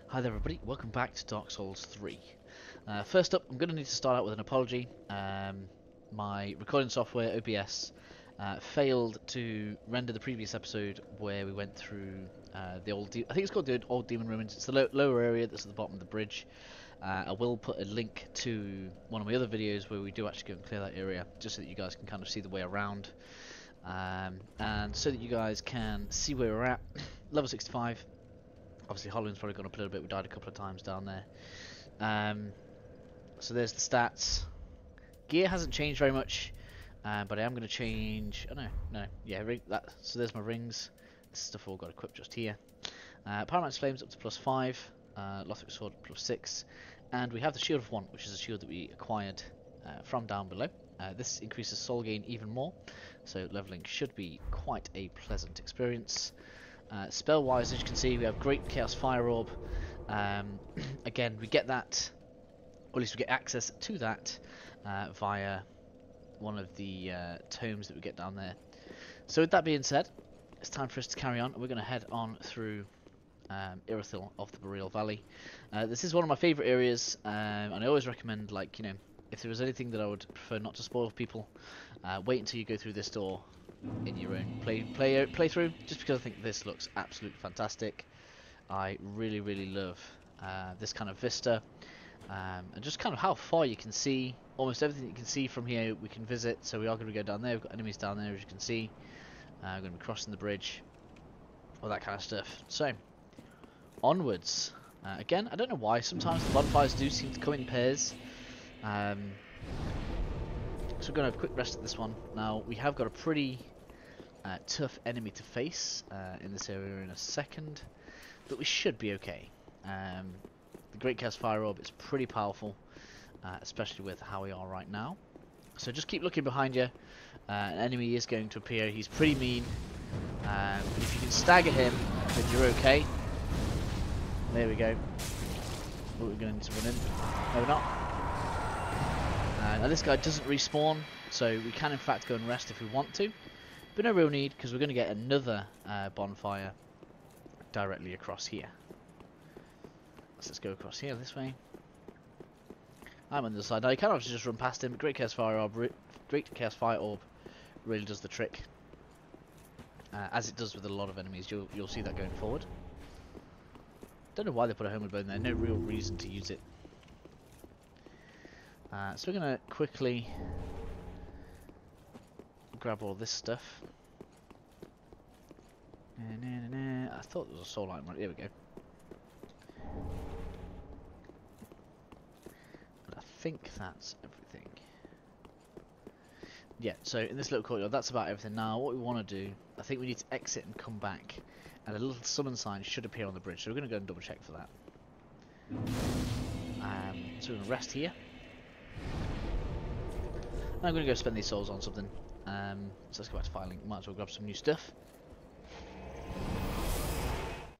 Hi there everybody, welcome back to Dark Souls 3. First up, I'm going to need to start out with an apology. My recording software, OBS, failed to render the previous episode where we went through the old, I think it's called the old demon ruins. It's the lower area that's at the bottom of the bridge. I will put a link to one of my other videos where we do actually go and clear that area, just so that you guys can kind of see the way around. And so that you guys can see where we're at. Level 65. Obviously, Hollowing's probably gone up a little bit. We died a couple of times down there. So there's the stats. Gear hasn't changed very much, but I am going to change. Oh no, yeah, that. So there's my rings. This stuff all got equipped just here. Pyromancer's Flames up to +5. Lothric Sword +6, and we have the Shield of Want, which is a shield that we acquired from down below. This increases soul gain even more, so leveling should be quite a pleasant experience. Spell wise, as you can see, we have Great Chaos Fire Orb. Again, we get that, or at least we get access to that via one of the tomes that we get down there. So with that being said, it's time for us to carry on. We're going to head on through Irithyll of the Boreal Valley. This is one of my favourite areas, and I always recommend, like, you know, if there was anything that I would prefer not to spoil for people, wait until you go through this door in your own playthrough, just because I think this looks absolutely fantastic. I really love this kind of vista, and just kind of how far you can see. Almost everything you can see from here we can visit, so we are going to go down there. We've got enemies down there, as you can see. We're going to be crossing the bridge, all that kind of stuff. So onwards. Again, I don't know why sometimes the bonfires do seem to come in pairs. So we're going to have a quick rest at this one. Now, we have got a pretty tough enemy to face in this area in a second, but we should be okay. The Great Chaos Fire Orb is pretty powerful, especially with how we are right now. So just keep looking behind you. An enemy is going to appear. He's pretty mean. But if you can stagger him, then you're okay. There we go. Oh, we're going to need to run in. No, we're not. Now this guy doesn't respawn, so we can in fact go and rest if we want to, but no real need because we're going to get another bonfire directly across here. So let's go across here this way. I'm on the other side. Now you can obviously just run past him, but Great Chaos Fire Orb really does the trick, as it does with a lot of enemies. You'll see that going forward. Don't know why they put a homeward bone there. No real reason to use it. So we're going to quickly grab all this stuff. I thought there was a soul item right here. We go. And I think that's everything. Yeah, so in this little courtyard, that's about everything. Now, what we want to do, I think we need to exit and come back, and a little summon sign should appear on the bridge. So we're going to go and double check for that. So we're going to rest here. I'm going to go spend these souls on something. So let's go back to Firelink. Might as well grab some new stuff.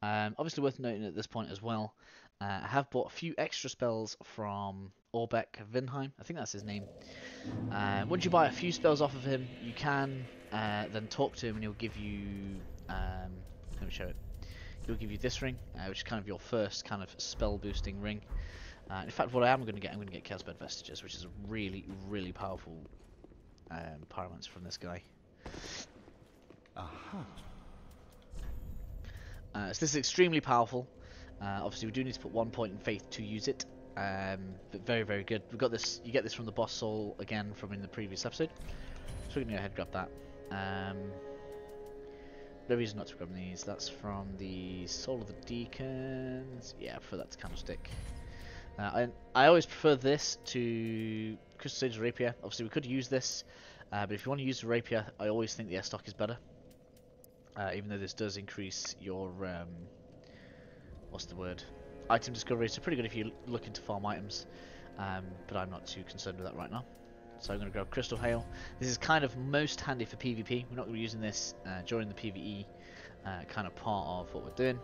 Obviously worth noting at this point as well, I have bought a few extra spells from Orbeck Vinheim. I think that's his name. Once you buy a few spells off of him, you can then talk to him and he'll give you... let me show it. He'll give you this ring, which is kind of your first kind of spell boosting ring. In fact, what I'm going to get Chaos Bed Vestiges, which is a really powerful pyromancer from this guy. Aha. So this is extremely powerful. Obviously, we do need to put 1 point in faith to use it, but very good. We've got this. You get this from the boss soul again from in the previous episode. So we're going to go ahead and grab that. No reason not to grab these. That's from the Soul of the Deacons. Yeah, I prefer that to Candlestick. I always prefer this to Crystal Sage Rapier. Obviously, we could use this, but if you want to use the Rapier, I always think the S-Stock is better. Even though this does increase your, what's the word? Item discovery. So pretty good if you're looking to farm items, but I'm not too concerned with that right now. So I'm going to grab Crystal Hail. This is kind of most handy for PvP. We're not going to be using this during the PvE kind of part of what we're doing.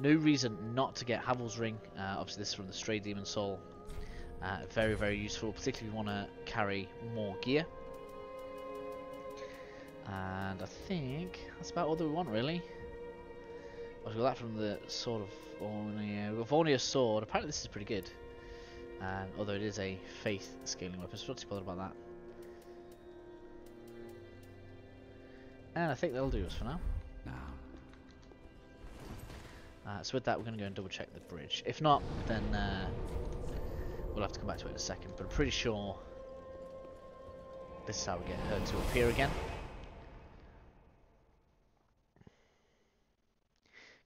No reason not to get Havel's Ring. Obviously this is from the Stray Demon Soul. Very useful, particularly if you want to carry more gear. And I think that's about all that we want, really. I got that from the Sword of Vornia. We've got Vornia's sword. Apparently this is pretty good. Although it is a faith scaling weapon, so I'm not too bothered about that. And I think that'll do us for now. So with that, we're going to go and double check the bridge. If not, then we'll have to come back to it in a second. But I'm pretty sure this is how we get her to appear again.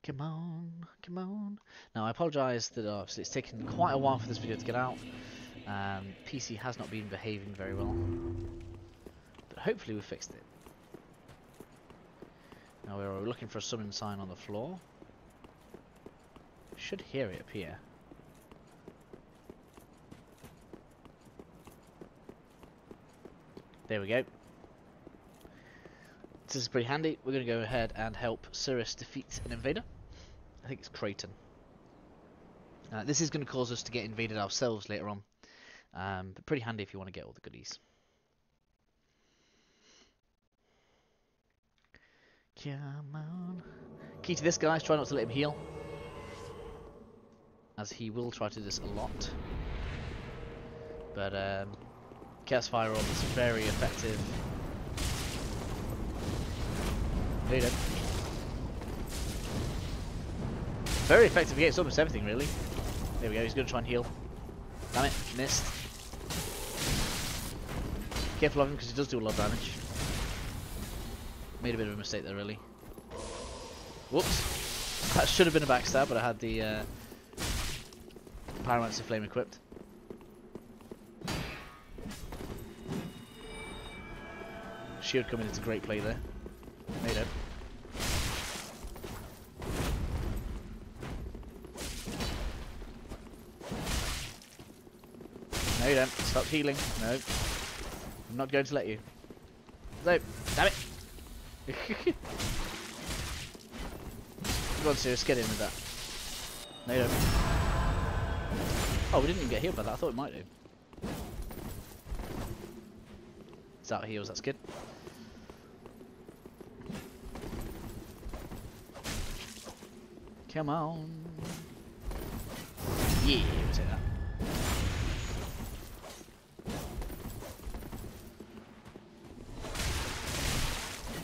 Come on, come on. Now I apologise that obviously it's taken quite a while for this video to get out. PC has not been behaving very well. But hopefully we fixed it. Now we're looking for a summon sign on the floor. Should hear it appear. There we go. This is pretty handy. We're going to go ahead and help Cirrus defeat an invader. I think it's Creighton. This is going to cause us to get invaded ourselves later on. But pretty handy if you want to get all the goodies. Come on. Key to this, guys, try not to let him heal. As he will try to do this a lot. But Chaos Fire Orb is very effective. No, you don't. Very effective against almost everything, really. There we go, he's going to try and heal. Damn it, missed. Careful of him because he does do a lot of damage. Made a bit of a mistake there, really. Whoops. That should have been a backstab, but I had the Pyromancer Flame equipped. Shield coming into great play there. No, you don't. No, you don't. Stop healing. No. I'm not going to let you. No. Damn it. Come on, Sirius. Get in with that. No, you don't. Oh, we didn't even get healed by that. I thought we might do. It's out of heals. That's good. Come on. Yeah, we'll take that.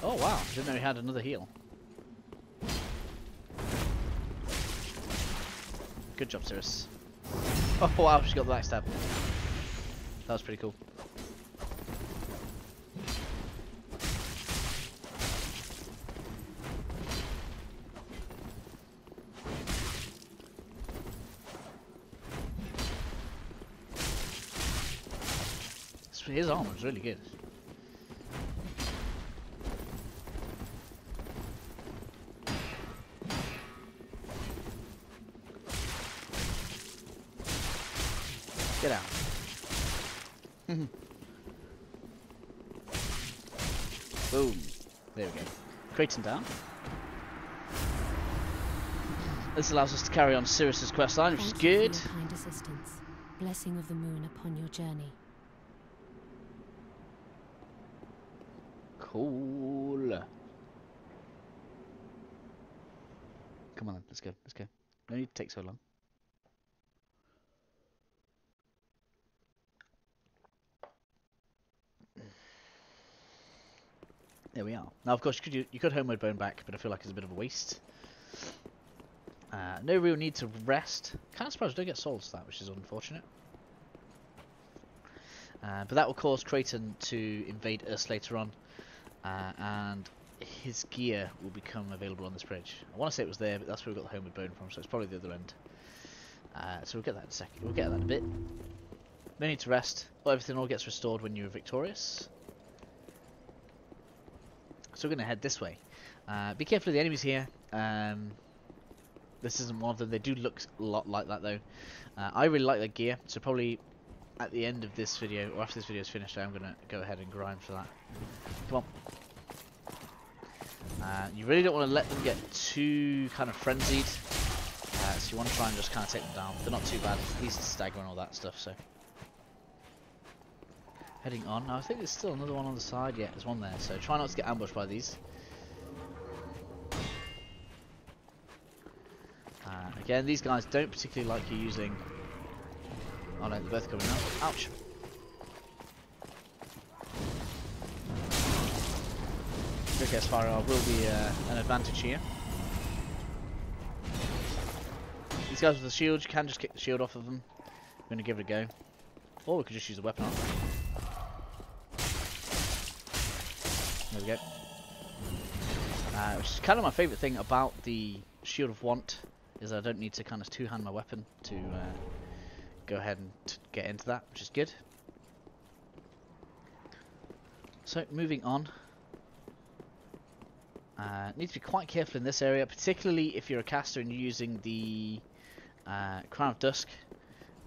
Oh wow, didn't know he had another heal. Good job, Cirrus. Oh wow, she got the backstab. That was pretty cool. His armor is really good. Get out. Boom. There we go. Creighton down. This allows us to carry on Cirrus's questline, which is good. Thank you for your kind assistance. Blessing of the moon upon your journey. Cool. Come on, let's go. Let's go. No need to take so long. There we are. Now, of course, you could homeward bone back, but I feel like it's a bit of a waste. No real need to rest. Kind of surprised I don't get souls to that, which is unfortunate. But that will cause Creighton to invade us later on. And his gear will become available on this bridge. I want to say it was there, but that's where we got the homeward bone from, so it's probably the other end. So we'll get that in a second. We'll get that in a bit. No need to rest. Everything all gets restored when you're victorious. So we're going to head this way. Be careful of the enemies here. This isn't one of them. They do look a lot like that though. I really like their gear, so probably at the end of this video, or after this video is finished, I'm going to go ahead and grind for that. Come on. You really don't want to let them get too kind of frenzied. So you want to try and just kind of take them down. They're not too bad. Easy to stagger and all that stuff, so. Heading on. Now I think there's still another one on the side. Yeah, there's one there. So try not to get ambushed by these. Again, these guys don't particularly like you using... Oh no, they're both coming out. Ouch! Quick Firelink will be an advantage here. These guys with the shield, you can just kick the shield off of them. I'm going to give it a go. Or we could just use a weapon on. There we go. Which is kind of my favourite thing about the Shield of Want, is I don't need to kind of two-hand my weapon to go ahead and get into that, which is good. So, moving on. Need to be quite careful in this area, particularly if you're a caster and you're using the Crown of Dusk,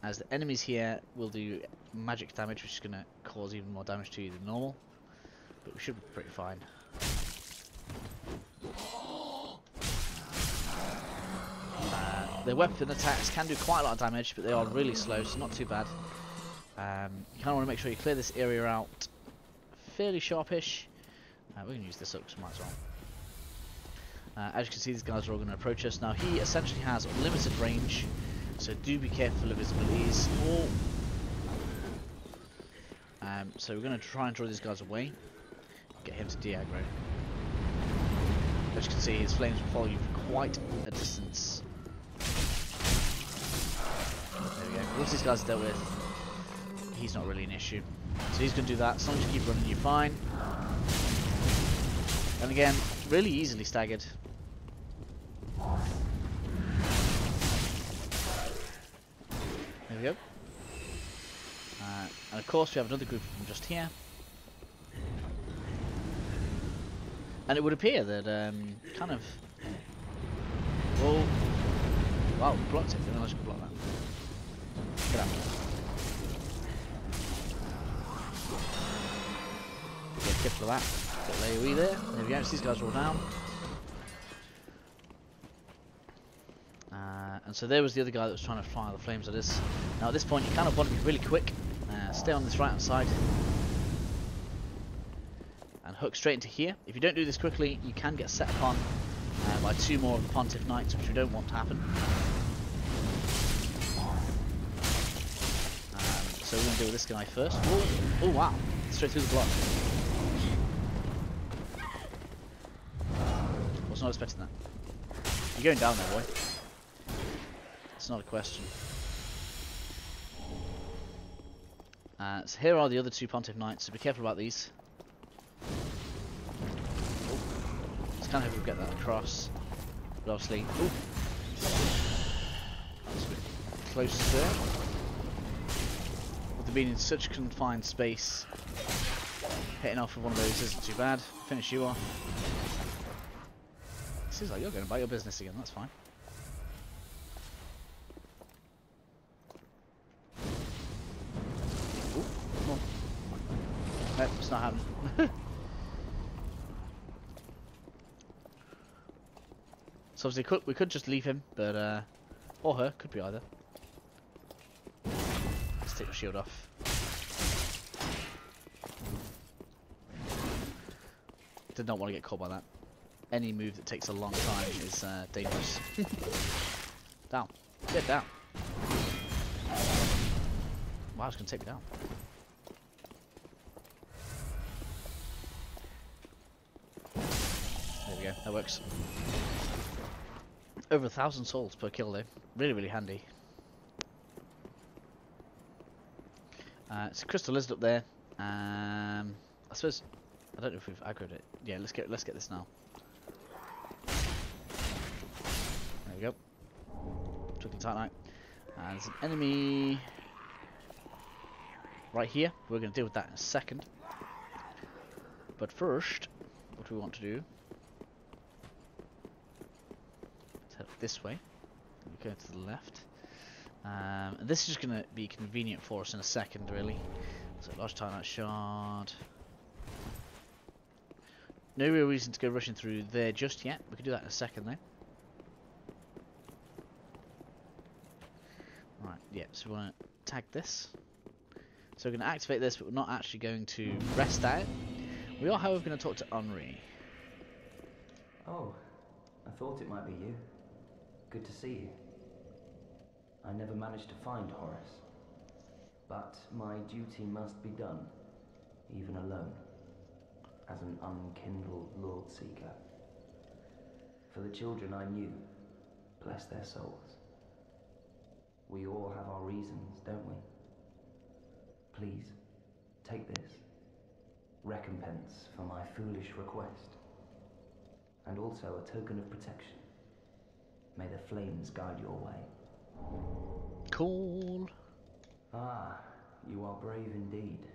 as the enemies here will do magic damage, which is going to cause even more damage to you than normal. But we should be pretty fine. Their weapon attacks can do quite a lot of damage, but they are really slow, so not too bad. You kind of want to make sure you clear this area out fairly sharpish. We're going to use this up, because we might as well. As you can see, these guys are all going to approach us. Now, he essentially has limited range, so do be careful of his abilities. So we're going to try and draw these guys away, get him to de-aggro. As you can see, his flames will follow you for quite a distance. There we go. Once these guys are dealt with, he's not really an issue. So he's going to do that. As long as you keep running, you're fine. And again, really easily staggered. There we go. And of course we have another group of them just here. And it would appear that kind of... Well... Wow, we blocked it. I didn't realize you could block that. Get out. Get careful of that. Get AoE there. There we go. So these guys are all down. And so there was the other guy that was trying to fire the flames at us. Now at this point you kind of want to be really quick. Stay on this right hand side. And hook straight into here. If you don't do this quickly, you can get set upon by two more of the Pontiff Knights, which we don't want to happen. So we're going to deal with this guy first. Oh wow, straight through the block. Was not expecting that. You're going down there, boy. It's not a question. So here are the other two Pontiff Knights, so be careful about these. Just kind of hope we get that across. But obviously, that's a bit close there. With them being in such confined space, hitting off with one of those isn't too bad. Finish you off. Seems like you're going about your business again, that's fine. Ooh, come on. Nope, it's not happening. So obviously we could just leave him, but or her, could be either. Let's take the shield off. Did not want to get caught by that. Any move that takes a long time is dangerous. Down. Get down. Wow, it's going to take me down. There we go, that works. Over 1,000 souls per kill though. Really, really handy. It's a crystal lizard up there. I suppose... I don't know if we've aggroed it. Yeah, let's get this now. There we go. Twinkling Titanite. And there's an enemy right here. We're going to deal with that in a second. But first, what we want to do, let's head this way. We go to the left. And this is just going to be convenient for us in a second, really. So large Titanite shard. No real reason to go rushing through there just yet. We can do that in a second though. Right, yeah, so we want to tag this. So we're going to activate this, but we're not actually going to rest at it. We are, however, going to talk to Henri. Oh, I thought it might be you. Good to see you. I never managed to find Horace. But my duty must be done, even alone, as an unkindled Lord Seeker. For the children I knew, bless their souls. We all have our reasons, don't we? Please, take this. Recompense for my foolish request. And also a token of protection. May the flames guide your way. Cool. Ah, you are brave indeed,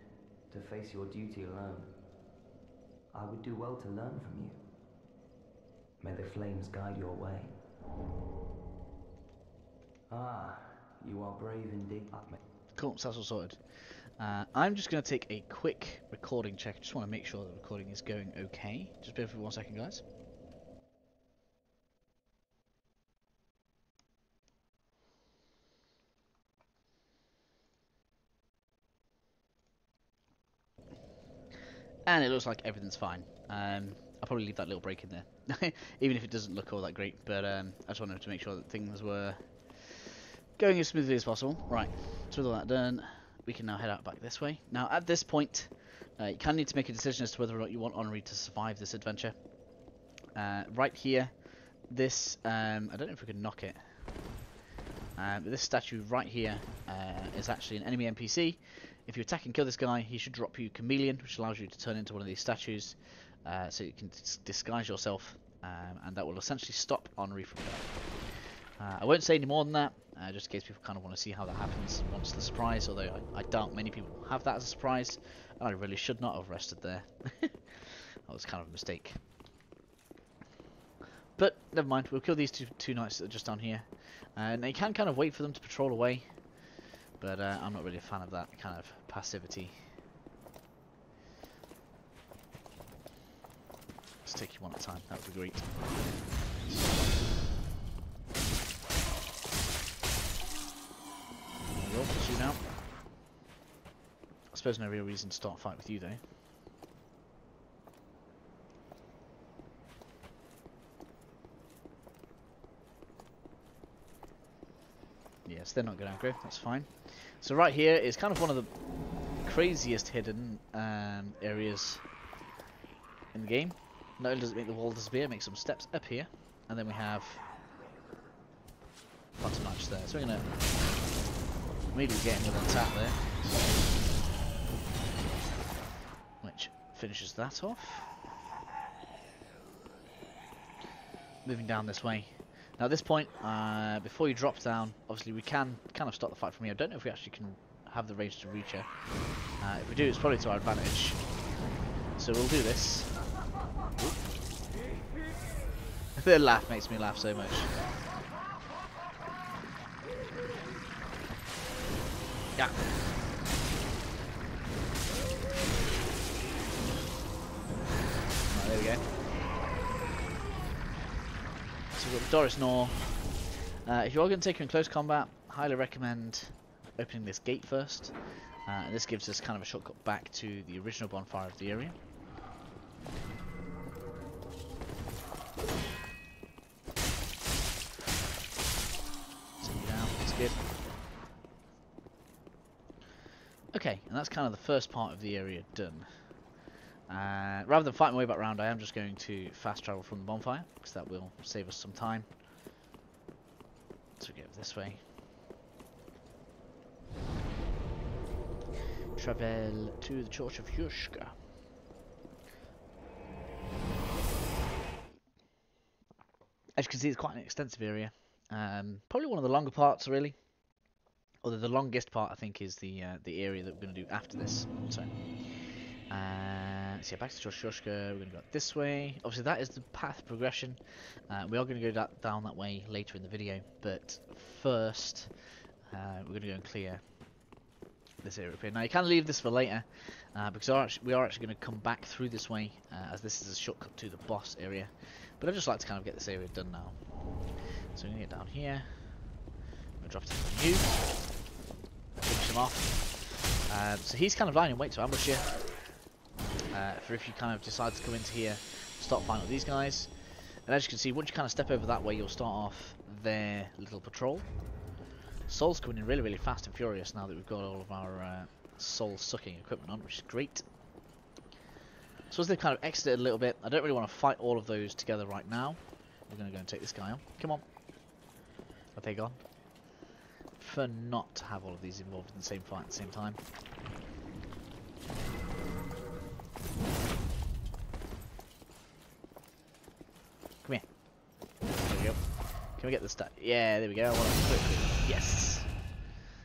to face your duty alone. I would do well to learn from you. May the flames guide your way. Ah, you are brave indeed. Cool, so that's all sorted. I'm just going to take a quick recording check. Just want to make sure the recording is going okay. Just bear with me 1 second, guys. And it looks like everything's fine. I'll probably leave that little break in there, even if it doesn't look all that great. But I just wanted to make sure that things were going as smoothly as possible. Right, so with all that done, we can now head out back this way. Now, at this point, you kind of need to make a decision as to whether or not you want Honorary to survive this adventure. Right here, this, I don't know if we can knock it. But this statue right here is actually an enemy NPC. If you attack and kill this guy, he should drop you Chameleon, which allows you to turn into one of these statues. So you can disguise yourself, and that will essentially stop Honorary from dying. I won't say any more than that, just in case people kind of want to see how that happens once the surprise, although I doubt many people have that as a surprise, and I really should not have rested there. That was kind of a mistake. But never mind, we'll kill these two knights that are just down here. And you can kind of wait for them to patrol away, but I'm not really a fan of that kind of passivity. Let's take you one at a time, that would be great. There we go, push you now. I suppose no real reason to start a fight with you though. Yes, they're not going to aggro, that's fine. So right here is kind of one of the craziest hidden areas in the game. Not only does it make the wall disappear, it makes some steps up here. And then we have button match there. So we're going to immediately get in with an attack there. Which finishes that off. Moving down this way. Now at this point, before you drop down, obviously we can kind of stop the fight from here. I don't know if we actually can have the range to reach her. If we do, it's probably to our advantage. So we'll do this. Their laugh makes me laugh so much. Yeah. Right, there we go. So we've got Doris Nor. If you are going to take her in close combat, highly recommend opening this gate first. And this gives us kind of a shortcut back to the original bonfire of the area. Take you down, that's good. Okay, and that's kind of the first part of the area done. Rather than fighting my way back around, I am just going to fast travel from the bonfire, because that will save us some time. So we go this way. Travel to the Church of Yushka. As you can see, it's quite an extensive area. Probably one of the longer parts, really. Although the longest part, I think, is the area that we're going to do after this. So yeah, back to Yushka. We're going to go this way. Obviously, that is the path progression. We are going to go down that way later in the video. But first, we're going to go and clear this area up here. Now, you can leave this for later, because we are actually going to come back through this way, as this is a shortcut to the boss area. But I'd just like to kind of get this area done now. So we're going to get down here. I'm going to drop it on you. Finish him off. So he's kind of lying in wait to ambush you. For if you kind of decide to come into here, start fighting with these guys. And as you can see, once you kind of step over that way, you'll start off their little patrol. Soul's coming in really, really fast and furious now that we've got all of our soul-sucking equipment on, which is great. So as they've kind of exited a little bit, I don't really want to fight all of those together right now. We're going to go and take this guy on. Come on. Are they gone? I prefer not to have all of these involved in the same fight at the same time. Come here. There we go. Can we get the stat? Yeah, there we go. I want to quickly. Yes.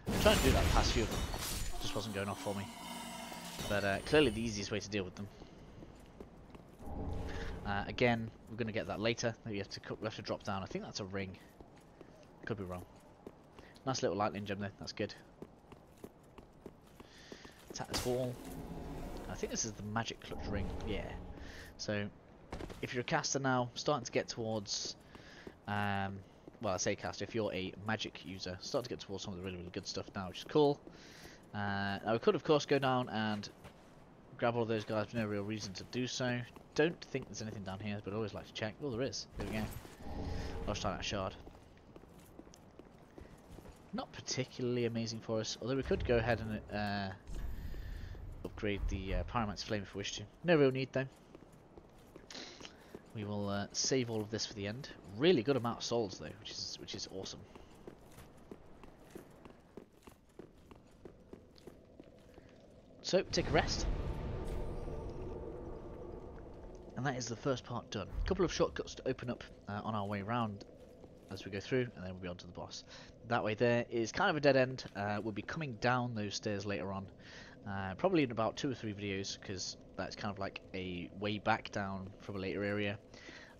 I'm trying to do that past few of them. Just wasn't going off for me. But clearly the easiest way to deal with them. Again, we're going to get that later. We have to drop down. I think that's a ring. Could be wrong. Nice little lightning gem there. That's good. Attack this wall. I think this is the magic clutch ring. Yeah. So, if you're a caster now, starting to get towards... well, I say caster. If you're a magic user, starting to get towards some of the really, really good stuff now, which is cool. Now, we could, of course, go down and grab all of those guys for no real reason to do so. Don't think there's anything down here, but I always like to check. Oh, there is. There we go. I'll try that shard. Not particularly amazing for us, although we could go ahead and upgrade the Pyromancer's Flame if we wish to. No real need though. We will save all of this for the end. Really good amount of souls though, which is awesome. So take a rest. And that is the first part done. A couple of shortcuts to open up on our way around as we go through, and then we'll be on to the boss. That way there is kind of a dead end. We'll be coming down those stairs later on, probably in about 2 or 3 videos, because that's kind of like a way back down from a later area,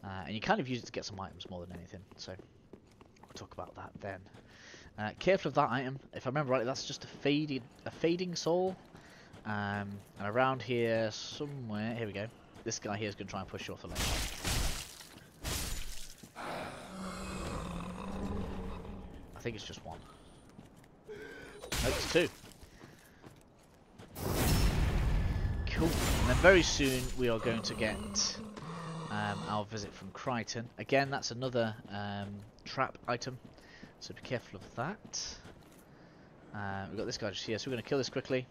and you kind of use it to get some items more than anything, so we'll talk about that then. Careful of that item. If I remember rightly, that's just a fading soul, and around here somewhere, here we go, this guy here is going to try and push you off the ledge. I think it's just one. No, it's 2. Cool. And then very soon we are going to get our visit from Crichton. Again, that's another trap item, so be careful of that. We've got this guy just here, so we're going to kill this quickly.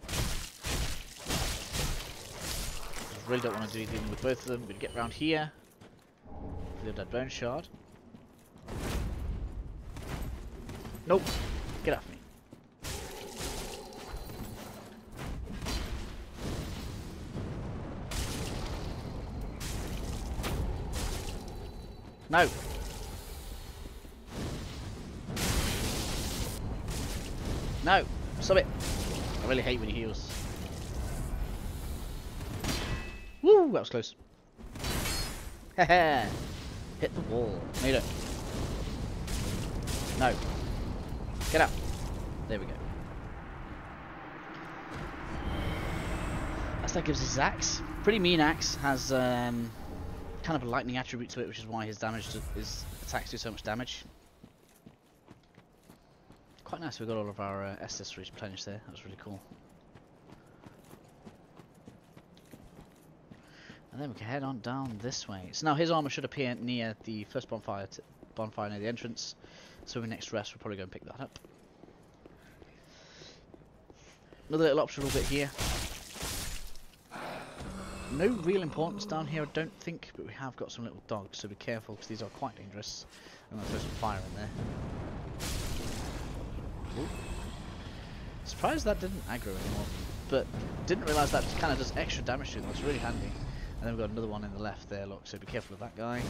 Really don't want to do anything with both of them. We're going to get round here for the Dead Bone Shard. Nope. Get off me. No. No. Stop it. I really hate when he heals. Woo! That was close. Haha. Hit the wall. No, you don't. No. Get out. There we go. That's that gives his axe. Pretty mean axe. Has kind of a lightning attribute to it, which is why his attacks do so much damage. Quite nice. We got all of our accessories replenished there. That was really cool. And then we can head on down this way. So now his armor should appear near the first bonfire near the entrance. So when we next rest, we'll probably go and pick that up. Another little optional bit here. No real importance down here, I don't think, but we have got some little dogs, so be careful because these are quite dangerous. I'm going to throw some fire in there. Ooh. Surprised that didn't aggro anymore, but didn't realise that kind of does extra damage to them. That's really handy. And then we've got another one in the left there, look, so be careful of that guy.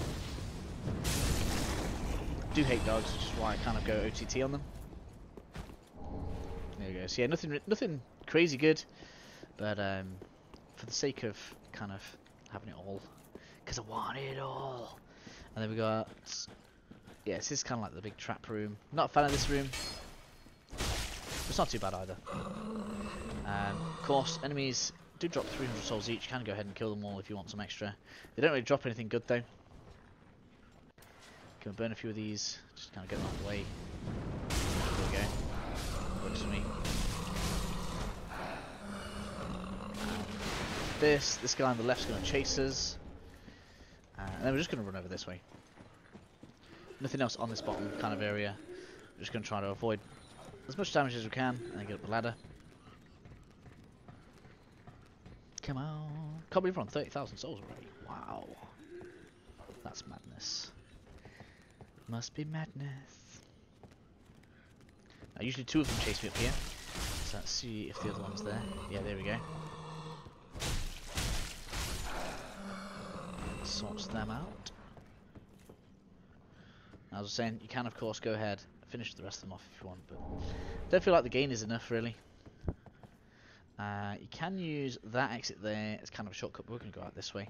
Do hate dogs, which is why I kind of go OTT on them. There we go. So yeah, nothing crazy good, but for the sake of kind of having it all, because I want it all. And then we got, yeah, this is kind of like the big trap room. Not a fan of this room. It's not too bad either. Of course, enemies do drop 300 souls each. You can go ahead and kill them all if you want some extra. They don't really drop anything good though. Can we burn a few of these? Just kind of get them out of the way. There we go. Works for me. This guy on the left's going to chase us. And then we're just going to run over this way. Nothing else on this bottom kind of area. We're just going to try to avoid as much damage as we can, and then get up the ladder. Come on. Can't believe we're on 30,000 souls already. Wow. That's madness. Must be madness. Now, usually two of them chase me up here. So let's see if the other one's there. Yeah, there we go. Sorts them out. As I was saying, you can of course go ahead and finish the rest of them off if you want, but I don't feel like the gain is enough really. You can use that exit there as kind of a shortcut, but we're going to go out this way.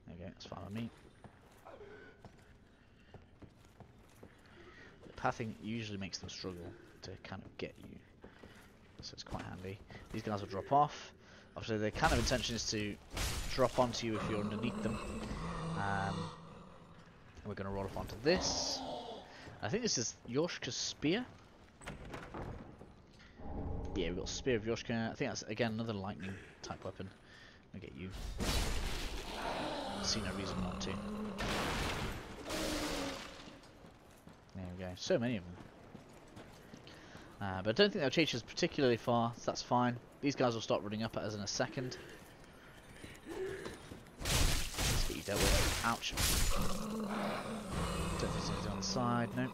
There we go, that's fine with me. The pathing usually makes them struggle to kind of get you, so it's quite handy. These guys will drop off. Obviously the kind of intention is to drop onto you if you're underneath them. We're going to roll off onto this. I think this is Yoshka's spear. Yeah, we've got Spear of Yoshka. I think that's again another lightning type weapon. I'll get you. I see no reason not to. There we go. So many of them. But I don't think they'll chase us particularly far, so that's fine. These guys will start running up at us in a second. Let's get you dealt with. Ouch. Don't think there's anything on the side, no.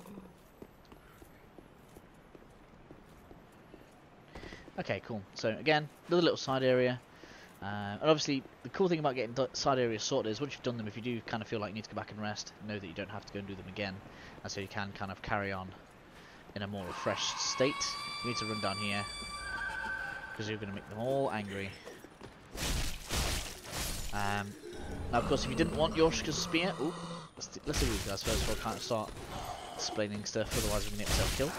Okay, cool. So again, another little side area. And obviously, the cool thing about getting side areas sorted is once you've done them, if you do kind of feel like you need to go back and rest, know that you don't have to go and do them again. And so you can kind of carry on in a more refreshed state. You need to run down here, because you're going to make them all angry. Now, of course, if you didn't want Yoshka's spear... Ooh, let's do these guys first before I kind of start explaining stuff, otherwise we're going to get myself killed.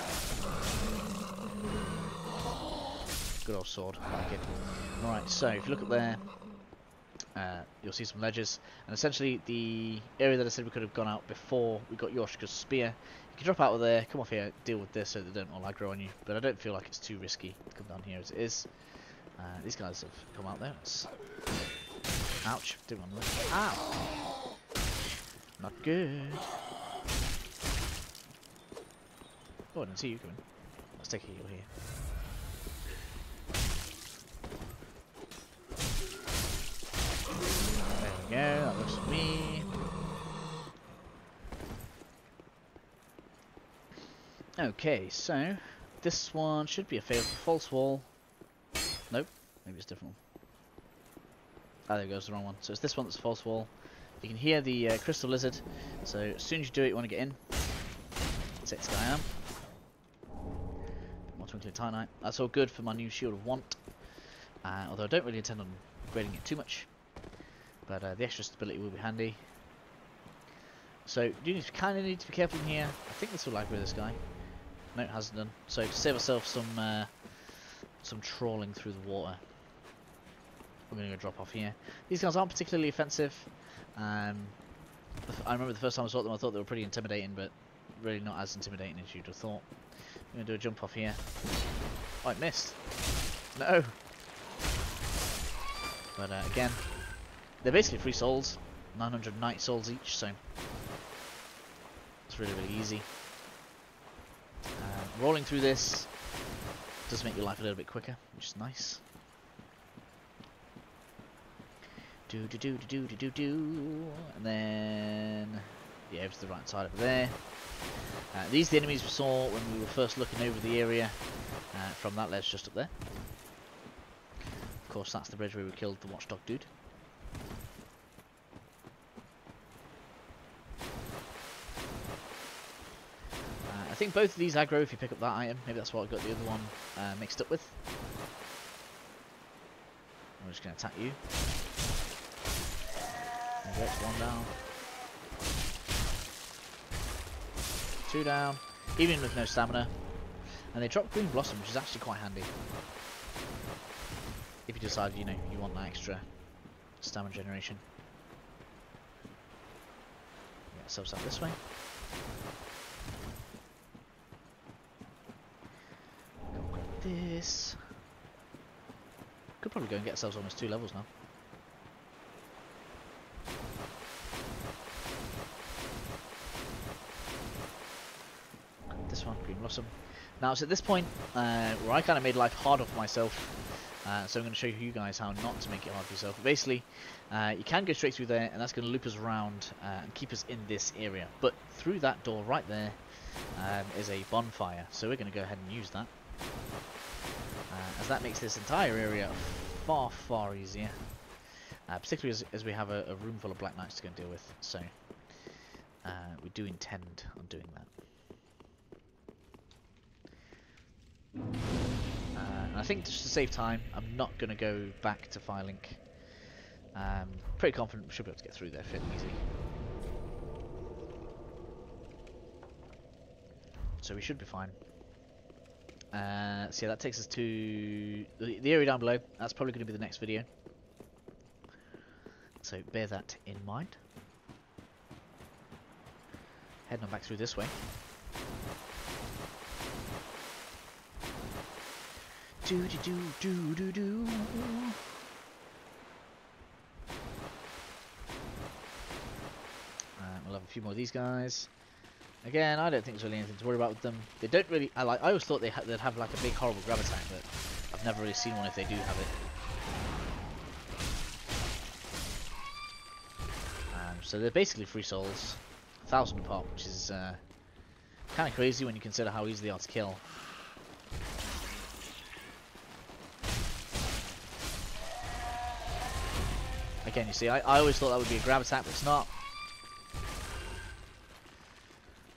Good old sword, I like it. Right, so if you look up there, you'll see some ledges, and essentially the area that I said we could have gone out before we got Yoshka's spear, you can drop out of there, come off here, deal with this so they don't all aggro on you, but I don't feel like it's too risky to come down here as it is. These guys have come out there. Ouch, didn't want to look. Ow! Not good. Oh, I didn't see you coming. Let's take a heal here. There we go, that looks for me. Okay, so this one should be a favourable false wall. Nope, maybe it's a different one. Ah, there goes the wrong one. So it's this one that's a false wall. You can hear the crystal lizard, so as soon as you do it, you want to get in. Take this guy out. More twinkling titanite. That's all good for my new Shield of Want. Although I don't really intend on upgrading it too much. But the extra stability will be handy. So you kind of need to be careful in here. I think this will aggro this guy. No, it hasn't done. So to save ourselves some trawling through the water, we're going to go drop off here. These guys aren't particularly offensive. I remember the first time I saw them, I thought they were pretty intimidating, but really not as intimidating as you'd have thought. I'm going to do a jump off here. Oh, I missed. No. But again, they're basically free souls, 990 souls each, so it's really, really easy. Rolling through this does make your life a little bit quicker, which is nice. And then yeah, over to the right side over there. These are the enemies we saw when we were first looking over the area from that ledge just up there. Of course, that's the bridge where we killed the watchdog dude. I think both of these aggro if you pick up that item. Maybe that's what I got the other one mixed up with. I'm just going to attack you. There we go, one down. 2 down. Even with no stamina. And they drop Green Blossom, which is actually quite handy. If you decide, you know, you want that extra stamina generation. Get ourselves up this way. Go grab this. Could probably go and get ourselves almost 2 levels now. this one, Green Blossom. Now it's at this point where I kind of made life harder for myself, so I'm going to show you guys how not to make it hard for yourself. But basically, you can go straight through there, and that's going to loop us around and keep us in this area. But through that door right there is a bonfire, so we're going to go ahead and use that, as that makes this entire area far, far easier, particularly as we have a room full of Black Knights to go and deal with. So we do intend on doing that. And I think just to save time, I'm not going to go back to Firelink. Pretty confident we should be able to get through there fairly easy. So we should be fine. So yeah, that takes us to the area down below. That's probably going to be the next video. So bear that in mind. Heading on back through this way. Do do do do do do. We'll have a few more of these guys. Again, I don't think there's really anything to worry about with them. They don't really. I always thought they'd have like a big horrible grab attack, but I've never really seen one if they do have it. So they're basically free souls, 1,000 a pop, which is kind of crazy when you consider how easy they are to kill. Again, you see, I always thought that would be a grab attack, but it's not.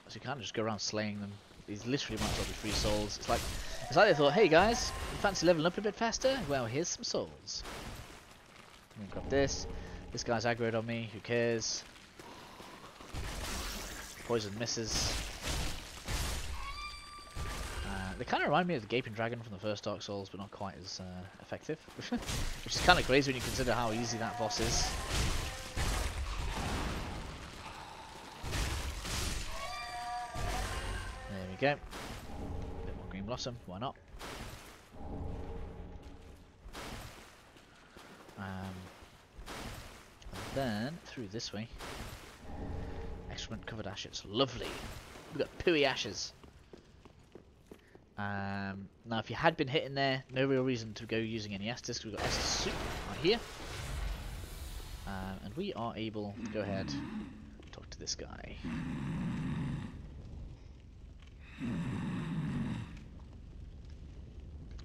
So you can't just go around slaying them. These literally might as well be free souls. It's like they thought, hey guys, you fancy leveling up a bit faster? Well, here's some souls. I'm gonna grab this. This guy's aggroed on me, who cares? Poison misses. They kind of remind me of the Gaping Dragon from the first Dark Souls, but not quite as effective. Which is kind of crazy when you consider how easy that boss is. There we go. A bit more Green Blossom, why not? And then, through this way. Excrement covered ashes. Lovely. We've got pooey ashes. Now, if you had been hitting there, no real reason to go using any Estus, because we've got Estus Soup right here. And we are able to go ahead and talk to this guy.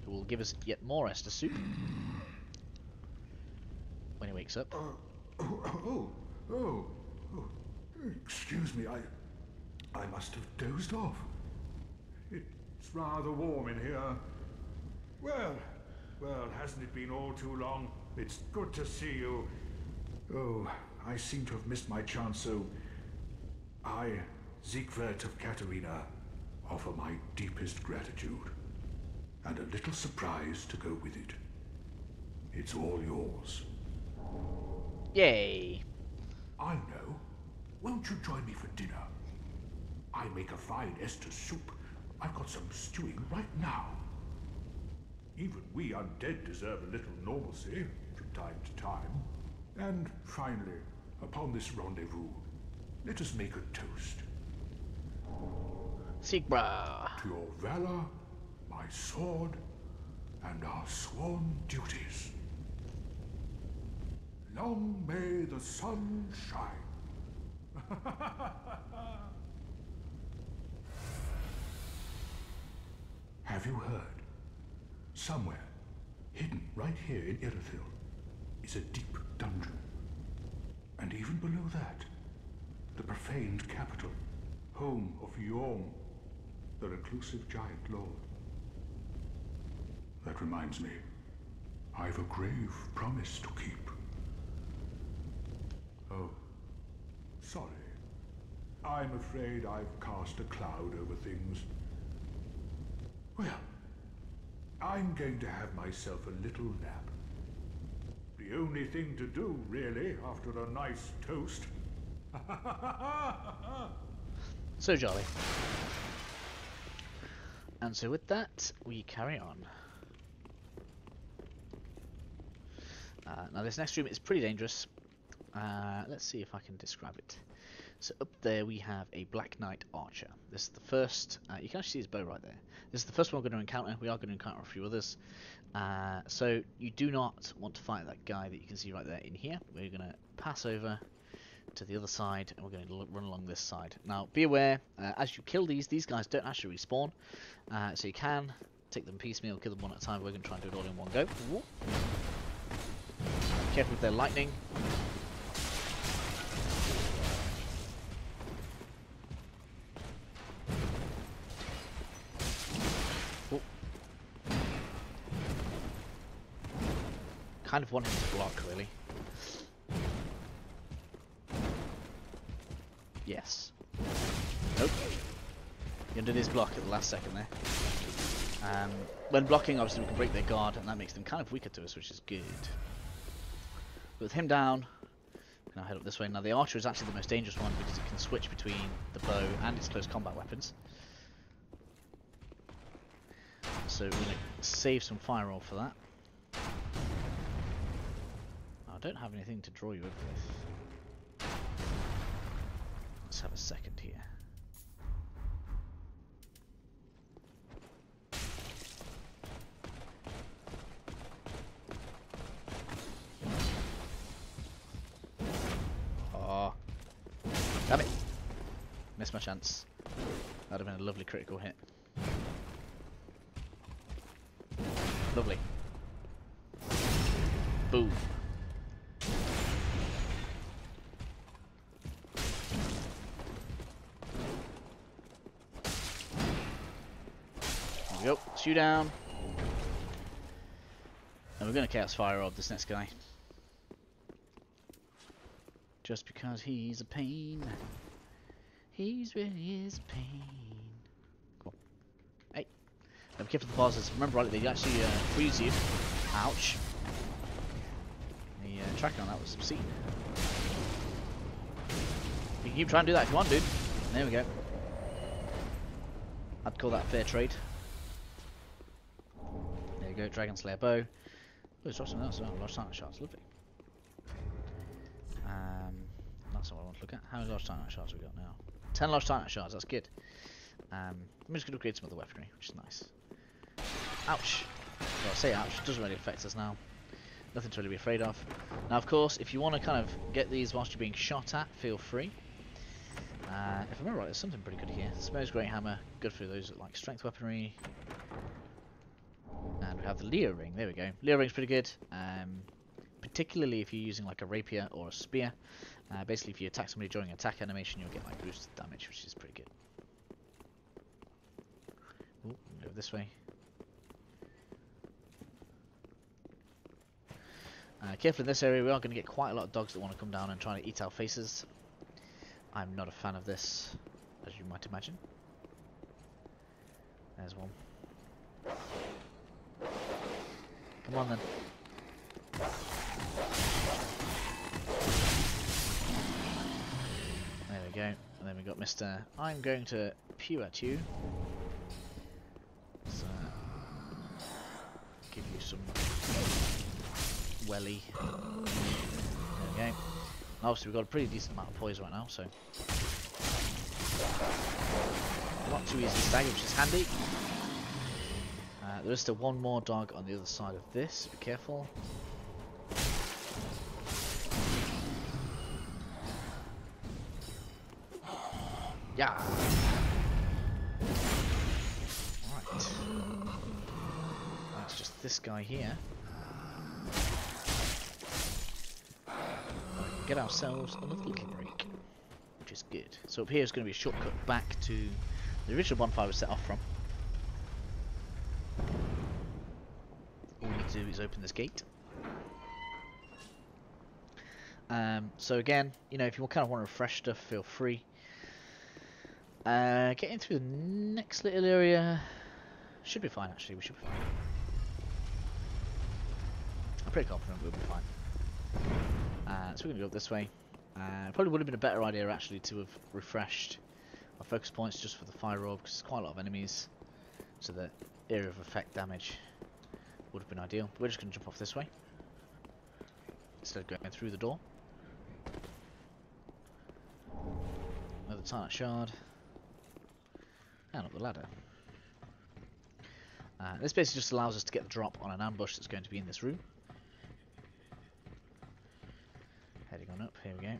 Who will give us yet more Estus Soup when he wakes up. Oh, excuse me, I must have dozed off. It's rather warm in here. Well, hasn't it been all too long? It's good to see you. Oh, I seem to have missed my chance, so I, Siegwart of Katarina, offer my deepest gratitude. And a little surprise to go with it. It's all yours. Yay! I know. Won't you join me for dinner? I make a fine Estus soup. I've got some stewing right now. Even we undead deserve a little normalcy from time to time. And finally, upon this rendezvous, let us make a toast. Sigbra! To your valor, my sword, and our sworn duties. Long may the sun shine. Have you heard? Somewhere, hidden right here in Irithyll, is a deep dungeon. And even below that, the profaned capital, home of Yhorm, the reclusive giant lord. That reminds me, I've a grave promise to keep. Oh, sorry. I'm afraid I've cast a cloud over things. Well, I'm going to have myself a little nap. The only thing to do, really, after a nice toast. So jolly. And so with that, we carry on. Now this next room is pretty dangerous. Let's see if I can describe it. So up there we have a Black Knight Archer. This is the first, you can actually see his bow right there. This is the first one we're going to encounter. We are going to encounter a few others. So you do not want to fight that guy that you can see right there in here. We're going to pass over to the other side and we're going to run along this side. Now be aware, as you kill these guys don't actually respawn. So you can take them piecemeal, kill them one at a time. We're going to try and do it all in one go. Be careful with their lightning. Kind of want him to block, really. Yes. Nope. He undid his block at the last second there. When blocking, obviously we can break their guard, and that makes them kind of weaker to us, which is good. With him down, I'm going to head up this way. Now the archer is actually the most dangerous one because it can switch between the bow and its close combat weapons. So we're going to save some fire roll for that. I don't have anything to draw you over with. Let's have a second here. Oh, damn it! Missed my chance. That'd have been a lovely critical hit. Lovely. Boom. There we go. Shoot down. And we're going to Chaos Fire Orb this next guy. Just because he's a pain. He's really is a pain. Cool. Hey. Be careful with the bosses. Remember rightly, they actually freeze you. Ouch. The tracking on that was obscene. You can keep trying to do that if you want, dude. There we go. I'd call that fair trade. There you go, Dragon Slayer bow. Oh, there's something else. Oh, large Titanite shards, lovely. That's not what I want to look at. How many large Titanite shards have we got now? 10 large Titanite shards, that's good. I'm just going to upgrade some other weaponry, which is nice. Ouch! Well, I say ouch, it doesn't really affect us now. Nothing to really be afraid of. Now, of course, if you want to kind of get these whilst you're being shot at, feel free. If I remember right, there's something pretty good here. Smoke's Great Hammer, good for those that like strength weaponry. And we have the Leo Ring, there we go. Leo Ring's pretty good, particularly if you're using like a rapier or a spear. Basically, if you attack somebody during an attack animation, you'll get like boosted damage, which is pretty good. Ooh, go this way. Careful in this area, we are going to get quite a lot of dogs that want to come down and try to eat our faces. I'm not a fan of this, as you might imagine. There's one. Come on then. There we go. And then we got Mr. I'm going to pew at you. So, give you some welly. There we go. Obviously we've got a pretty decent amount of poise right now, so not too easy to stagger, which is handy. There is still one more dog on the other side of this, be careful. Yeah. Right. That's just this guy here. Get ourselves another little break, which is good. So up here is going to be a shortcut back to the original bonfire we set off from. All we need to do is open this gate. So again, you know, if you kind of want to refresh stuff, feel free. Getting through the next little area should be fine. Actually, we should be fine. I'm pretty confident we'll be fine. So we're going to go up this way. Probably would have been a better idea actually to have refreshed our focus points just for the fire orb, because there's quite a lot of enemies, so the area of effect damage would have been ideal. But we're just going to jump off this way instead of going through the door. the Titanite Shard. And up the ladder. This basically just allows us to get the drop on an ambush that's going to be in this room. Heading on up, here we go.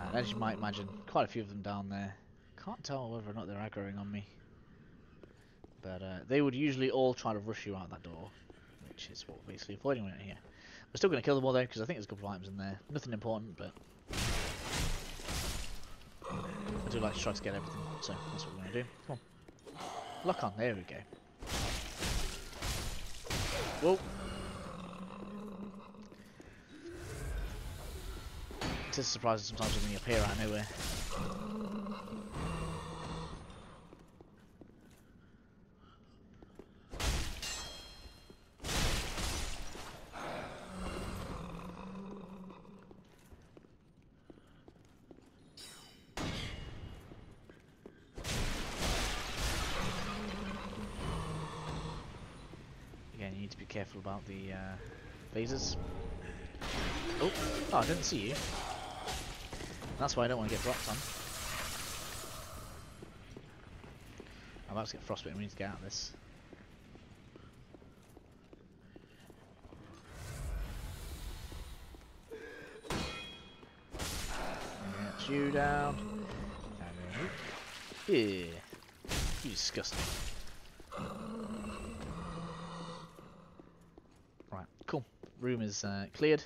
And as you might imagine, quite a few of them down there. Can't tell whether or not they're aggroing on me. But they would usually all try to rush you out that door, which is what we're basically avoiding right here. We're still going to kill them all though, because I think there's a couple of items in there. Nothing important, but I do like to try to get everything, so that's what we're going to do. Come on. Lock on, there we go. Whoa. It is surprising sometimes when they appear out of nowhere. Again, you need to be careful about the phasers. Oh, I didn't see you. That's why I don't want to get dropped on. I'm about to get frostbitten, we need to get out of this. Get you down. And then, yeah. You disgusting. Right, cool. Room is cleared.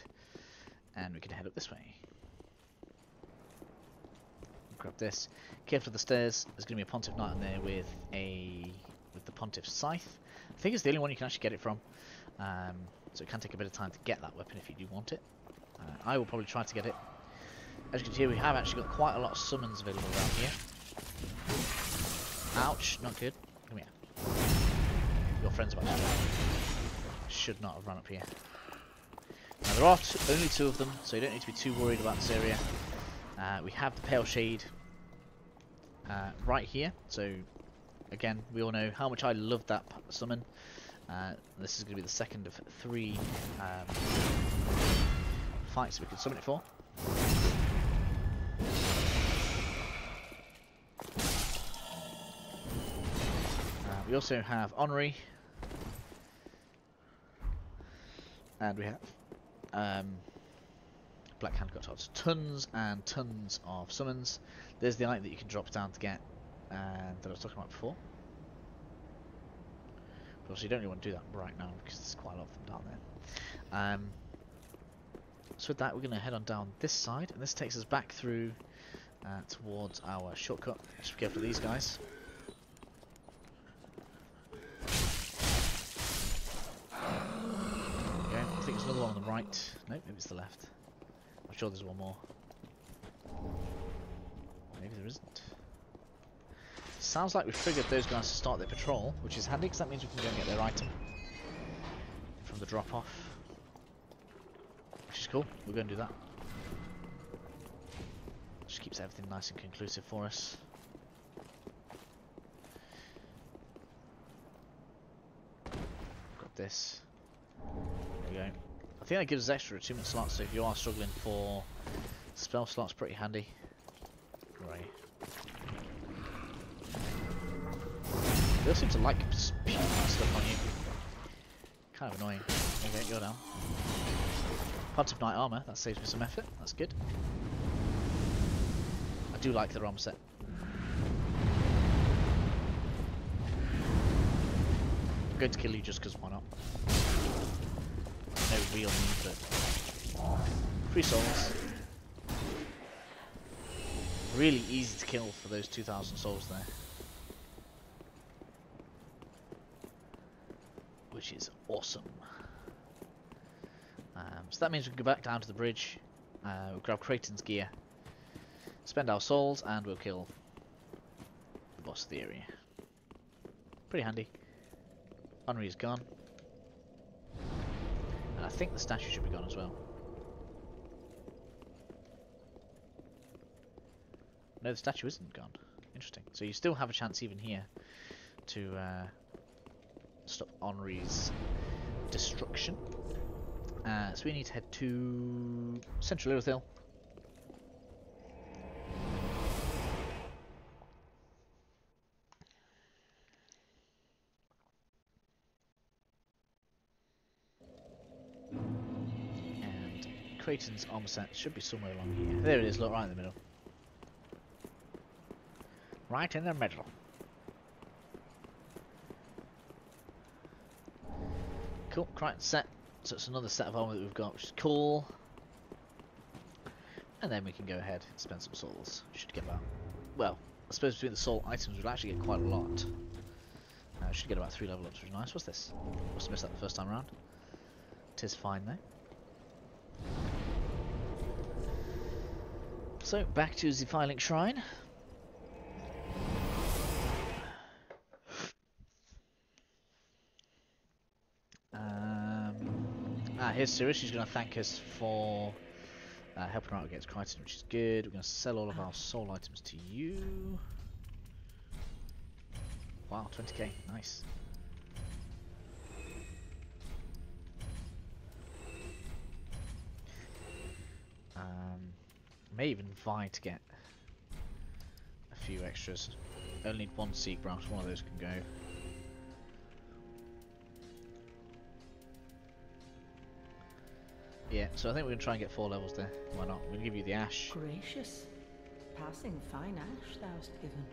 And we can head up this way. Grab this. Careful of the stairs. There's going to be a Pontiff Knight in there with the Pontiff Scythe. I think it's the only one you can actually get it from. So it can take a bit of time to get that weapon if you do want it. I will probably try to get it. As you can see, we have actually got quite a lot of summons available around here. Ouch, not good. Come here. Your friend's about to die. Should not have run up here. Now there are only two of them, so you don't need to be too worried about this area. We have the Pale Shade right here, so again, we all know how much I love that summon. This is going to be the second of 3 fights we can summon it for. We also have Honorary, and we have Black Hand Gods. Tons and tons of summons. There's the item that you can drop down to get, and that I was talking about before. But obviously you don't really want to do that right now because there's quite a lot of them down there. So with that, we're going to head on down this side, and this takes us back through towards our shortcut. Just be careful of these guys. Okay, I think there's another one on the right. Nope, maybe it's the left. I'm sure there's one more. Maybe there isn't. Sounds like we've triggered those guys to start their patrol, which is handy because that means we can go and get their item from the drop-off. Which is cool, we're going to do that. Just keeps everything nice and conclusive for us. Got this. There we go. I think that gives us extra attunement slots, so if you are struggling for spell slots, pretty handy. Right. They all seem to like spewing that stuff on you. Kind of annoying. Okay, you're down. Pontiff Knight armor, that saves me some effort, that's good. I do like the armor set. I'm going to kill you just because why not? No real need, but 3 souls. Really easy to kill for those 2,000 souls there. Which is awesome. So that means we can go back down to the bridge, we'll grab Kraton's gear, spend our souls, and we'll kill the boss of the area. Pretty handy. Henry is gone. And I think the statue should be gone as well. No, the statue isn't gone. Interesting. So you still have a chance even here to stop Henri's destruction. So we need to head to Central Irithyll. And Creighton's armor set should be somewhere along here. There it is, look, right in the middle. Right in the middle. Cool, Crichton set. So it's another set of armor that we've got, which is cool. And then we can go ahead and spend some souls. Should get about, well, I suppose between the soul items we'll actually get quite a lot. Should get about 3 level ups, which is nice. What's this? Must have missed that the first time around. Tis fine though. So back to the Firelink Shrine. Here's Sirius. She's going to thank us for helping her out against Crichton, which is good. We're going to sell all of our soul items to you. Wow, 20k, nice. May even vie to get a few extras. Only need 1 seek branch, one of those can go. Yeah, so I think we're going to try and get 4 levels there. Why not? We'll give you the ash. Gracious, passing fine ash thou'st given.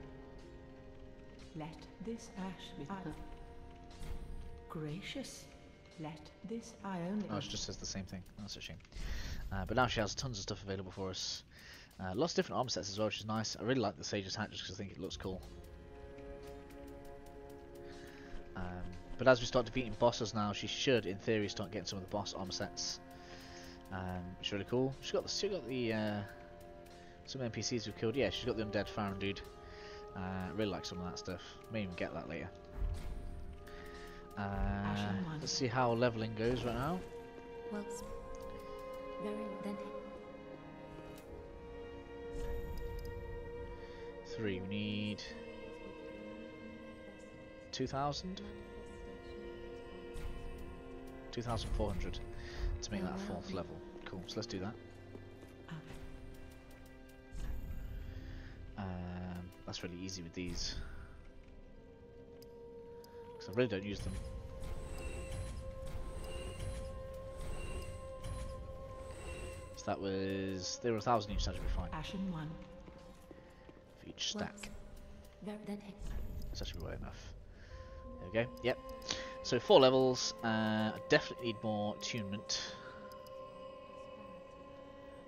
Let this ash be. Gracious, let this I only. Oh, it just says the same thing. That's a shame. But now she has tons of stuff available for us. Lots of different armor sets as well, which is nice. I really like the Sage's hat just because I think it looks cool. But as we start defeating bosses now, she should, in theory, start getting some of the boss armor sets. Which is really cool. She's got the some NPCs we've killed. Yeah, she's got the undead Farron dude. Really like some of that stuff. May even get that later. Let's see how leveling goes right now. Well, very then. 3. We need 2,000. 2,400 to make that 4th level. Cool. So let's do that. That's really easy with these, because I really don't use them. So that was, they were 1,000 each, so that should be fine. Ashen 1. For each stack. Very then. So that should be well enough. There we go. Yep. So 4 levels. I definitely need more attunement,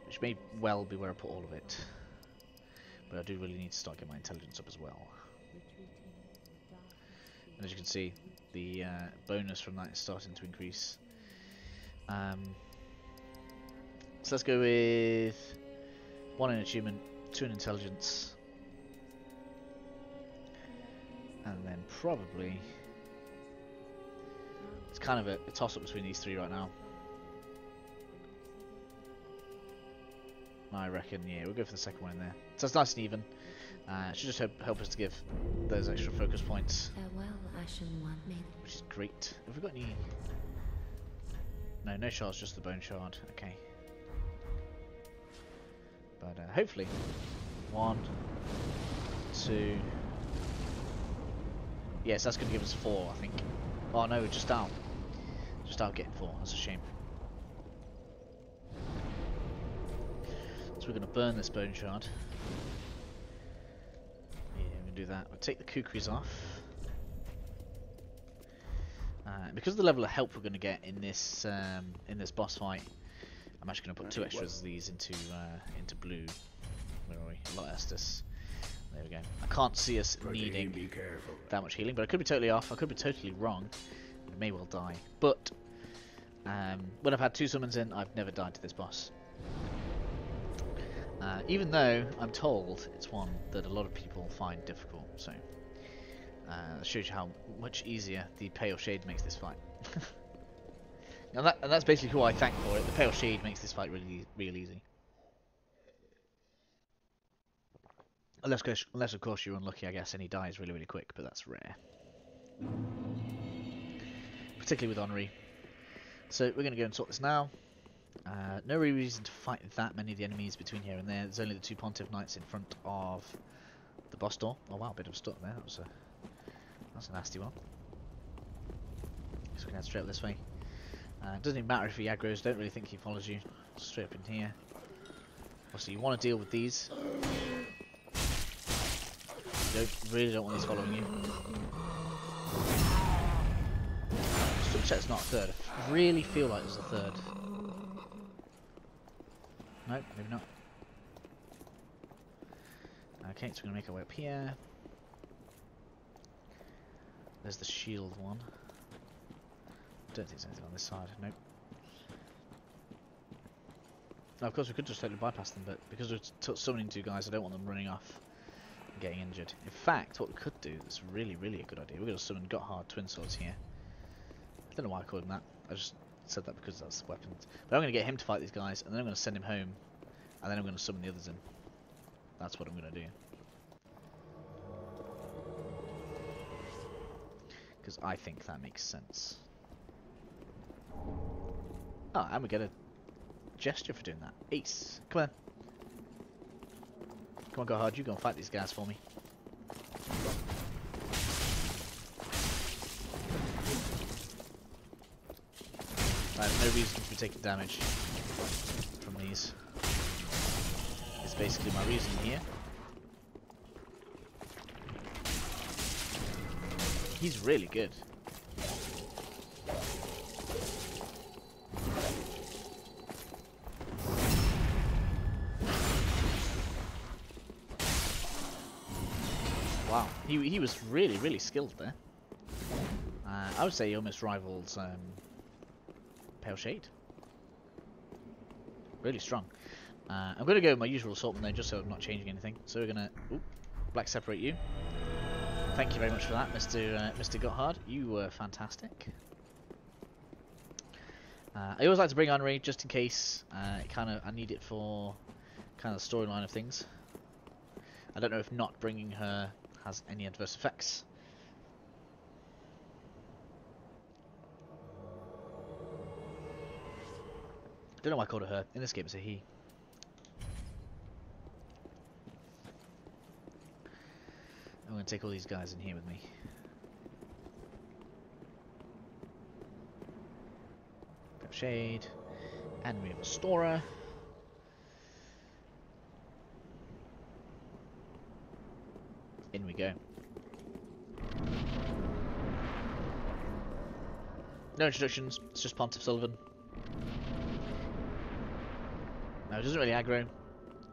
which may well be where I put all of it. But I do really need to start getting my intelligence up as well. And as you can see, the bonus from that is starting to increase. So let's go with 1 in achievement, 2 in intelligence, and then probably it's kind of a toss-up between these 3 right now. I reckon, yeah, we'll go for the second one in there. So it's nice and even. It should just help us to give those extra focus points. Farewell, Ashen One. Which is great. Have we got any? No shards, just the bone shard. Okay. But hopefully, 1, 2. Yes, that's going to give us 4, I think. Oh no, we're just out. Just out getting 4. That's a shame. So we're going to burn this bone shard. Yeah, we're going to do that. We'll take the kukris off. Because of the level of help we're going to get in this boss fight, I'm actually going to put 2 extras of these into blue. Where are we? A lot of Estus. There we go. I can't see us needing that much healing, but I could be totally off. I could be totally wrong. I may well die. But when I've had 2 summons in, I've never died to this boss. Even though I'm told it's one that a lot of people find difficult, so that shows you how much easier the Pale Shade makes this fight. and that's basically who I thank for it. The Pale Shade makes this fight really, real easy. Unless of course you're unlucky, I guess, and he dies really, really quick, but that's rare. Particularly with Henri. So we're going to go and sort this now. No reason to fight that many of the enemies between here and there. There's only the 2 Pontiff Knights in front of the boss door. Oh wow, a bit of stuck there. That's a nasty one. So we can head straight up this way. It doesn't even matter if he aggroes. Don't really think he follows you. Straight up in here. Obviously, you want to deal with these. You really don't want these following you. Just double check it's not a third. I really feel like there's a third. Nope, maybe not. Okay, so we're going to make our way up here. There's the shield one. Don't think there's anything on this side, nope. Now, of course, we could just totally bypass them, but because we're summoning 2 guys, I don't want them running off and getting injured. In fact, what we could do is really, really a good idea. We're going to summon Gotthard Twin Swords here. I don't know why I called him that. I just said that because that's weapons. But I'm going to get him to fight these guys, and then I'm going to send him home, and then I'm going to summon the others in. That's what I'm going to do. Because I think that makes sense. Oh, and we get a gesture for doing that. Ace, come on. Come on, Gotthard, you go and fight these guys for me. I have no reason to be taking damage from these. It's basically my reason here. He's really good. Wow, he was really, really skilled there. I would say he almost rivals Pale Shade. Really strong. I'm going to go with my usual assortment though, just so I'm not changing anything. So we're going to black separate you. Thank you very much for that, Mr. Gotthard. You were fantastic. I always like to bring Henri just in case. I need it for kind of the storyline of things. I don't know if not bringing her has any adverse effects. I don't know why I called her. In this game it's a he. I'm going to take all these guys in here with me. Got Shade. And we have a Storer. In we go. No introductions, it's just Pontiff Sullivan. Now it doesn't really aggro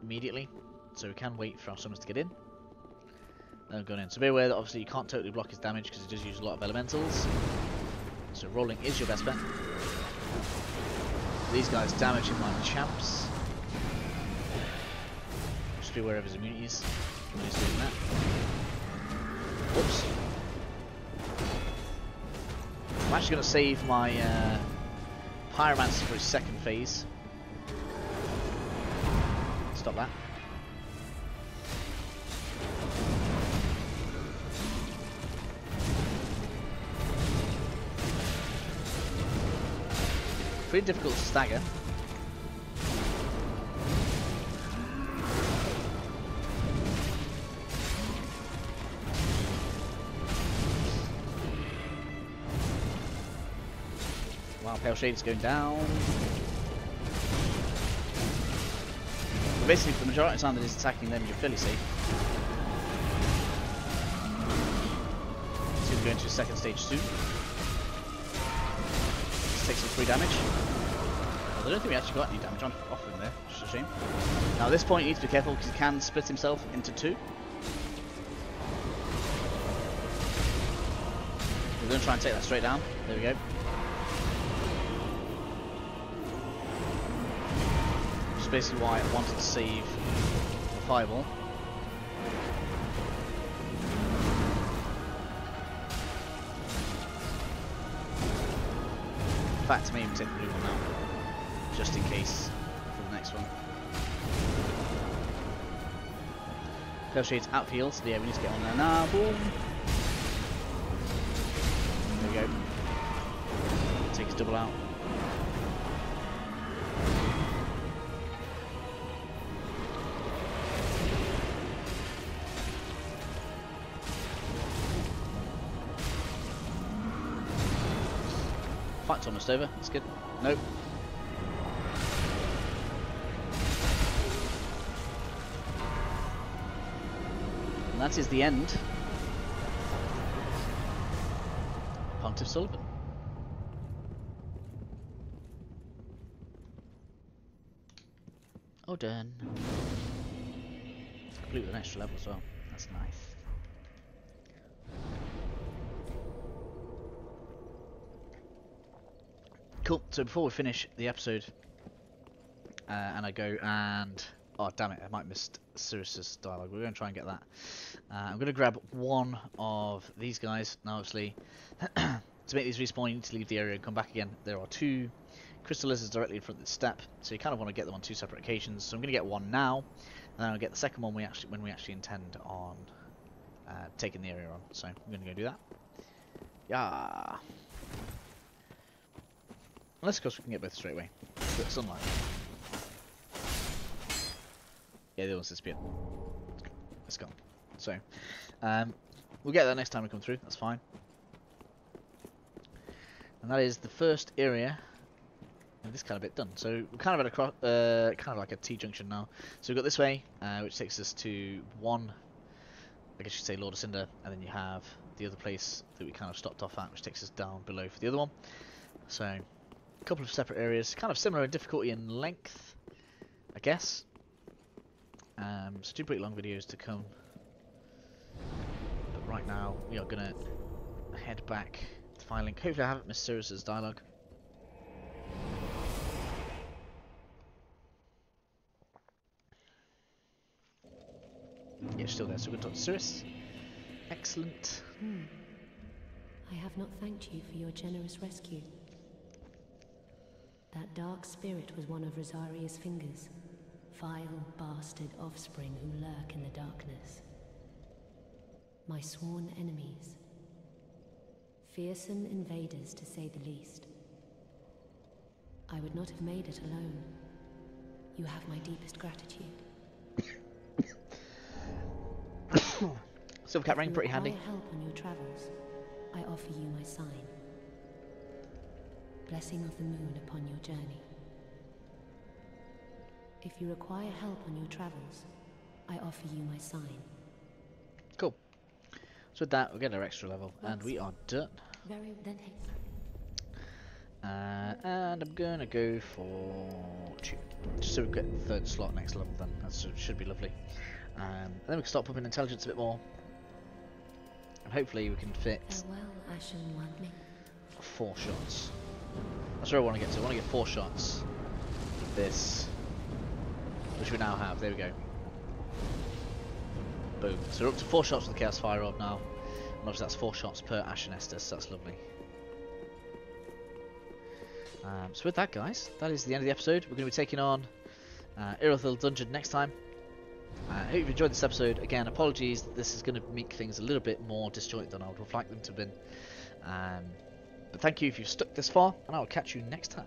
immediately, so we can wait for our summons to get in. Then going in. So be aware that obviously you can't totally block his damage because he does use a lot of elementals. So rolling is your best bet. These guys damage him like champs. Just be aware of his immunities when he's doing that. Whoops. I'm actually going to save my Pyromancer for his second phase. Stop that. Pretty difficult to stagger. Wow, Pale Shade is going down. But basically, for the majority of the time that he's attacking them, you're fairly safe. He's going to go into his second stage soon. Take some free damage. Well, I don't think we actually got any damage off him there, which is a shame. Now at this point you need to be careful because he can split himself into 2. We're going to try and take that straight down. There we go. Which is basically why I wanted to save the fireball. In fact, I may even take the blue one now, just in case for the next one. Pale Shade's outfield, so yeah, we need to get on there now. Boom! There we go. Take his double out. Fight's almost over. That's good. Nope. And that is the end. Pontiff Sullivan. Oh, done. Complete with an extra level as well. That's nice. Cool. So before we finish the episode, and I go and oh damn it, I might miss Sirius's dialogue. We're going to try and get that. I'm going to grab one of these guys. Now, obviously, to make these respawn, you need to leave the area and come back again. There are two crystal lizards directly in front of the step, so you kind of want to get them on two separate occasions. So I'm going to get one now, and then I'll get the second one when we actually intend on taking the area on. So I'm going to go do that. Yeah. Unless, of course, we can get both straight away. But sunlight. Yeah, the other one's disappeared. It's gone. So, we'll get that next time we come through. That's fine. And that is the first area of this kind of bit done. So we're kind of at a kind of like a T-junction now. So we've got this way, which takes us to one, I guess you could say Lord of Cinder, and then you have the other place that we kind of stopped off at, which takes us down below for the other one. So a couple of separate areas, kind of similar in difficulty and length, I guess. So two pretty long videos to come. But right now we are gonna head back to Firelink. Hopefully I haven't missed Sirius's dialogue. Yeah, she's still there, so we're going to talk to Sirius. Excellent. I have not thanked you for your generous rescue. That dark spirit was one of Rosaria's fingers. Vile bastard offspring who lurk in the darkness. My sworn enemies. Fearsome invaders, to say the least. I would not have made it alone. You have my deepest gratitude. Silvercat ring, pretty handy. If you require help on your travels, I offer you my sign. Blessing of the moon upon your journey. If you require help on your travels, I offer you my sign. Cool. So with that, we'll get our extra level, and we are done. Very then. And I'm gonna go for 2, just so we get the third slot next level. Then that should be lovely. And then we can start pumping intelligence a bit more, and hopefully we can fit Farewell, Ashen One. 4 shots. That's where I want to get to. I want to get 4 shots with this, which we now have. There we go. Boom. So we're up to 4 shots with the Chaos Fire Orb now. And obviously that's 4 shots per Ashen Estus, so that's lovely. So with that, guys, that is the end of the episode. We're going to be taking on Irithyll Dungeon next time. I hope you've enjoyed this episode. Again, apologies that this is going to make things a little bit more disjointed than I would have liked them to have been. But thank you if you've stuck this far, and I will catch you next time.